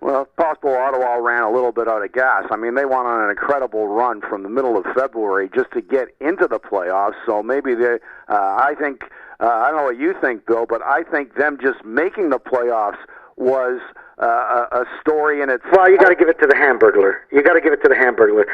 Well, it's possible Ottawa ran a little bit out of gas. I mean, they went on an incredible run from the middle of February just to get into the playoffs. So maybe they, I think, I don't know what you think, Bill, but I think them just making the playoffs was a story in itself. Well, you got to give it to the Hamburglar. You got to give it to the Hamburglar,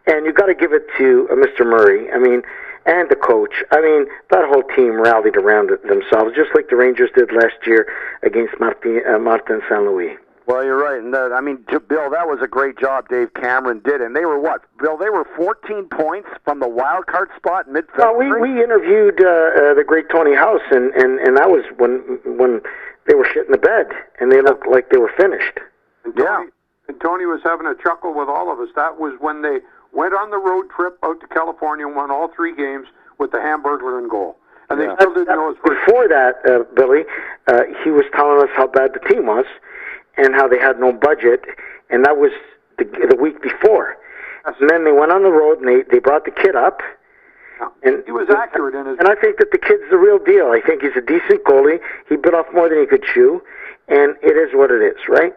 and you got to give it to Mr. Murray. I mean, and the coach. I mean, that whole team rallied around themselves, just like the Rangers did last year against Martin St. Louis. Well, you're right. And I mean, Bill, that was a great job Dave Cameron did. And they were what? Bill, they were 14 points from the wild card spot in mid-February? Well, we interviewed the great Tony House, and that was when they were shit in the bed, and they looked like they were finished. And Tony was having a chuckle with all of us. That was when they went on the road trip out to California and won all 3 games with the Hamburglar in goal. And they still didn't know his first. Before that, Billy, he was telling us how bad the team was and how they had no budget, and that was the week before. Yes. And then they went on the road, and they brought the kid up. And he was accurate in his. And I think that the kid's the real deal. I think he's a decent goalie. He bit off more than he could chew, and it is what it is, right?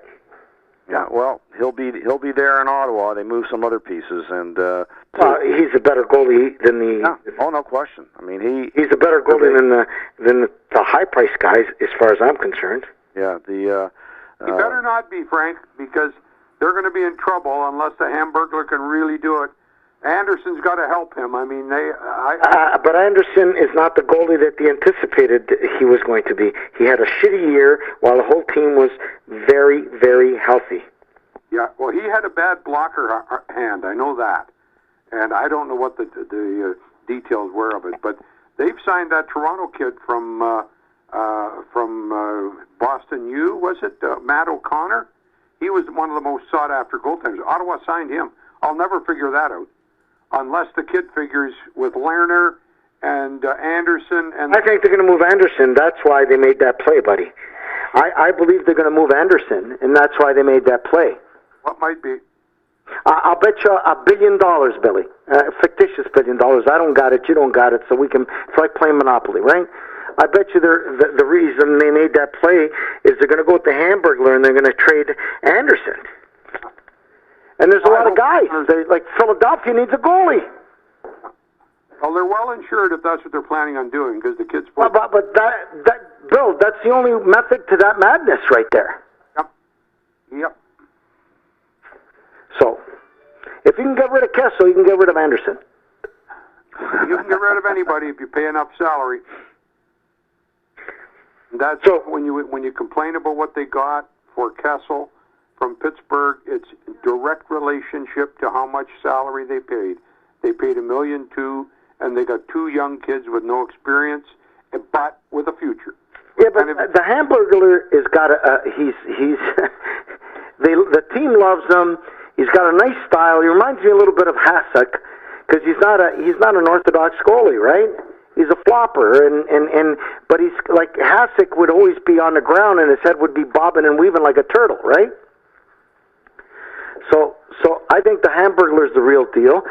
Yeah. Well, he'll be there in Ottawa. They moved some other pieces, and he's a better goalie than the. Yeah. Oh, no question. I mean, he's a better goalie than the high price guys, as far as I'm concerned. Yeah. He better not be, Frank, because they're going to be in trouble unless the Hamburglar can really do it. Anderson's got to help him. I mean, but Anderson is not the goalie that they anticipated he was going to be. He had a shitty year while the whole team was very, very healthy. Yeah, well, he had a bad blocker hand. I know that, and I don't know what the details were of it. But they've signed that Toronto kid from Boston U. Was it Matt O'Connor? He was one of the most sought-after goaltenders. Ottawa signed him. I'll never figure that out. Unless the kid figures with Lerner and Anderson. And I think they're going to move Anderson. That's why they made that play, buddy. I believe they're going to move Anderson, and that's why they made that play. What might be? I'll bet you $1 billion, Billy. Fictitious $1 billion. I don't got it. You don't got it. So we can. It's like playing Monopoly, right? I bet you the reason they made that play is they're going to go with the Hamburglar and they're going to trade Anderson. And there's a lot of guys. Like Philadelphia needs a goalie. Well, they're well insured if that's what they're planning on doing because the kids. But that Bill, that's the only method to that madness right there. Yep. So, if you can get rid of Kessel, you can get rid of Anderson. You can get rid of anybody if you pay enough salary. That's so, when you complain about what they got for Kessel from Pittsburgh, it's direct relationship to how much salary they paid. They paid $1.2 million, and they got 2 young kids with no experience, but with a future. Yeah, but the Hamburglar has got the team loves him. He's got a nice style. He reminds me a little bit of Hasek because he's not an orthodox goalie, right? He's a flopper, but he's like Hasek would always be on the ground and his head would be bobbing and weaving like a turtle, right? So I think the Hamburglar's the real deal.